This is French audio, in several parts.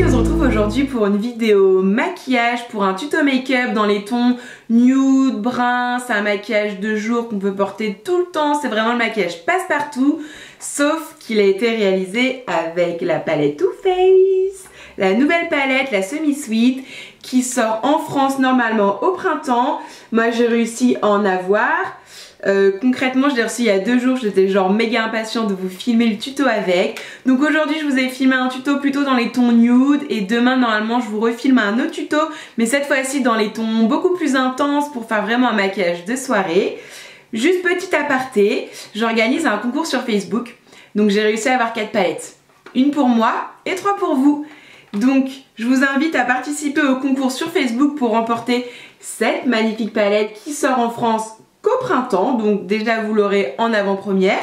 filles, on se retrouve aujourd'hui pour une vidéo maquillage, pour un tuto make-up dans les tons nude, brun. C'est un maquillage de jour qu'on peut porter tout le temps, c'est vraiment le maquillage passe-partout, sauf qu'il a été réalisé avec la palette Too Faced, la nouvelle palette, la semi-sweet, qui sort en France normalement au printemps. Moi j'ai réussi à en avoir. Concrètement je l'ai reçu il y a 2 jours, j'étais genre méga impatiente de vous filmer le tuto avec. Donc aujourd'hui je vous ai filmé un tuto plutôt dans les tons nude et demain normalement je vous refilme un autre tuto, mais cette fois-ci dans les tons beaucoup plus intenses pour faire vraiment un maquillage de soirée. Juste petit aparté, j'organise un concours sur Facebook, donc j'ai réussi à avoir 4 palettes. Une pour moi et 3 pour vous. Donc je vous invite à participer au concours sur Facebook pour remporter cette magnifique palette qui sort en France qu'au printemps, donc déjà vous l'aurez en avant-première.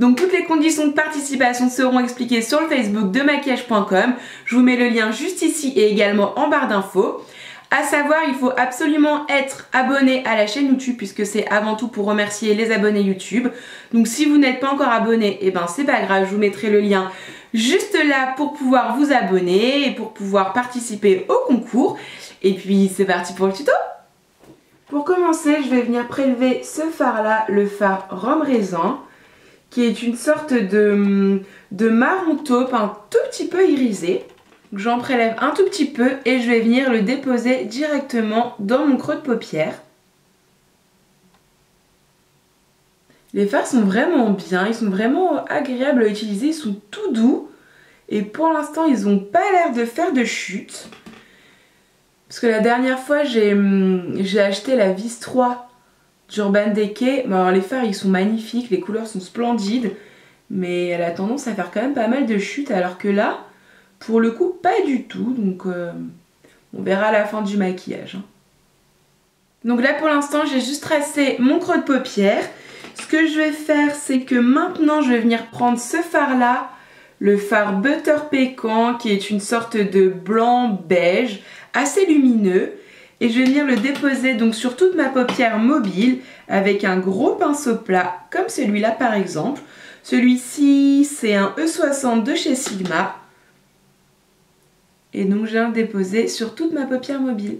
Donc toutes les conditions de participation seront expliquées sur le Facebook de maquillage.com. Je vous mets le lien juste ici et également en barre d'infos. À savoir, il faut absolument être abonné à la chaîne YouTube puisque c'est avant tout pour remercier les abonnés YouTube. Donc si vous n'êtes pas encore abonné, et ben c'est pas grave, je vous mettrai le lien juste là pour pouvoir vous abonner et pour pouvoir participer au concours. Et puis c'est parti pour le tuto. Pour commencer, je vais venir prélever ce fard là, le fard Rhum Raisin, qui est une sorte de marron taupe un tout petit peu irisé. J'en prélève un tout petit peu et je vais venir le déposer directement dans mon creux de paupière. Les fards sont vraiment bien, ils sont vraiment agréables à utiliser, ils sont tout doux. Et pour l'instant, ils n'ont pas l'air de faire de chute. Parce que la dernière fois, j'ai acheté la Vis 3 d'Urban Decay. Bon, alors les fards, ils sont magnifiques, les couleurs sont splendides. Mais elle a tendance à faire quand même pas mal de chute. Alors que là, pour le coup, pas du tout. Donc, on verra à la fin du maquillage. Donc là, pour l'instant, j'ai juste tracé mon creux de paupière. Ce que je vais faire, c'est que maintenant, je vais venir prendre ce fard-là, le fard Butter Pécan, qui est une sorte de blanc beige, assez lumineux. Et je vais venir le déposer donc sur toute ma paupière mobile avec un gros pinceau plat, comme celui-là par exemple. Celui-ci, c'est un E60 de chez Sigma. Et donc je viens le déposer sur toute ma paupière mobile.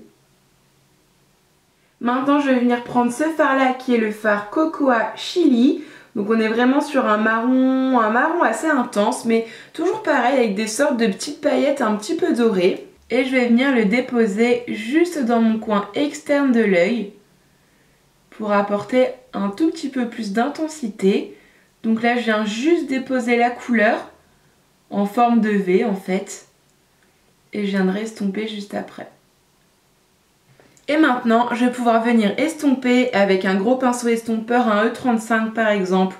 Maintenant, je vais venir prendre ce fard-là qui est le fard Cocoa Chili. Donc on est vraiment sur un marron assez intense, mais toujours pareil avec des sortes de petites paillettes un petit peu dorées. Et je vais venir le déposer juste dans mon coin externe de l'œil pour apporter un tout petit peu plus d'intensité. Donc là, je viens juste déposer la couleur en forme de V en fait. Et je viendrai estomper juste après. Et maintenant, je vais pouvoir venir estomper avec un gros pinceau estompeur, un E35 par exemple,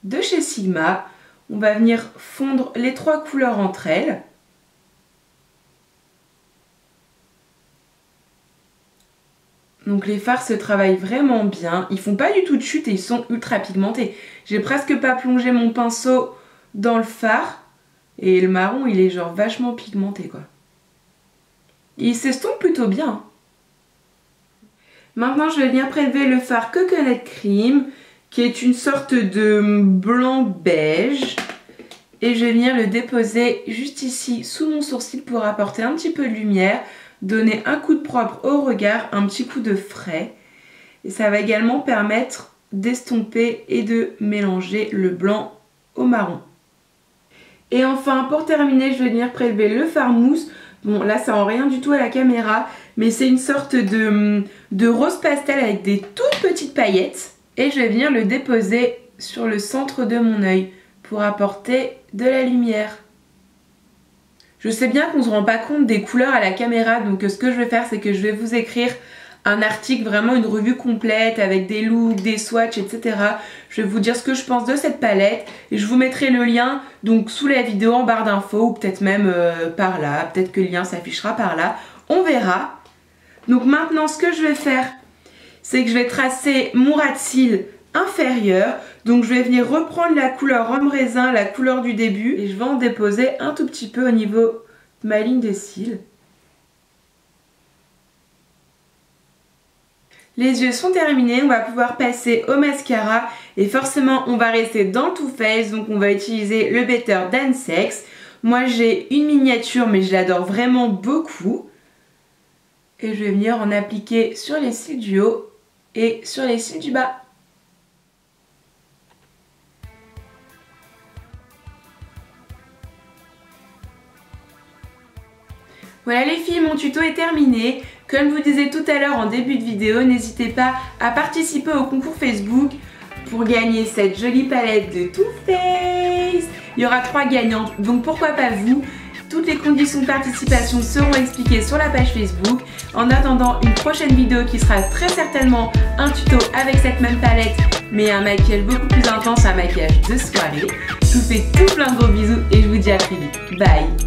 de chez Sigma. On va venir fondre les 3 couleurs entre elles. Donc les fards se travaillent vraiment bien. Ils font pas du tout de chute et ils sont ultra pigmentés. J'ai presque pas plongé mon pinceau dans le fard. Et le marron, il est genre vachement pigmenté quoi. Et il s'estompe plutôt bien. Maintenant, je vais venir prélever le fard Coconut Cream, qui est une sorte de blanc beige. Et je vais venir le déposer juste ici, sous mon sourcil, pour apporter un petit peu de lumière, donner un coup de propre au regard, un petit coup de frais. Et ça va également permettre d'estomper et de mélanger le blanc au marron. Et enfin, pour terminer, je vais venir prélever le fard mousse. Bon, là, ça rend rien du tout à la caméra, mais c'est une sorte de rose pastel avec des toutes petites paillettes. Et je vais venir le déposer sur le centre de mon œil pour apporter de la lumière. Je sais bien qu'on ne se rend pas compte des couleurs à la caméra, donc ce que je vais faire, c'est que je vais vous écrire un article, vraiment une revue complète avec des looks, des swatchs, etc. Je vais vous dire ce que je pense de cette palette et je vous mettrai le lien donc sous la vidéo en barre d'infos ou peut-être même par là, peut-être que le lien s'affichera par là, on verra. Donc maintenant ce que je vais faire, c'est que je vais tracer mon ras de cils inférieur. Donc je vais venir reprendre la couleur Rhum Raisin, la couleur du début, et je vais en déposer un tout petit peu au niveau de ma ligne de cils. Les yeux sont terminés, on va pouvoir passer au mascara et forcément on va rester dans le Too Faced, donc on va utiliser le Better Than Sex. Moi j'ai une miniature mais je l'adore vraiment beaucoup. Et je vais venir en appliquer sur les cils du haut et sur les cils du bas. Voilà les filles, mon tuto est terminé. Comme je vous disais tout à l'heure en début de vidéo, n'hésitez pas à participer au concours Facebook pour gagner cette jolie palette de Too Faced. Il y aura 3 gagnantes, donc pourquoi pas vous? Toutes les conditions de participation seront expliquées sur la page Facebook. En attendant une prochaine vidéo qui sera très certainement un tuto avec cette même palette, mais un maquillage beaucoup plus intense, un maquillage de soirée. Je vous fais tout plein de gros bisous et je vous dis à très vite. Bye!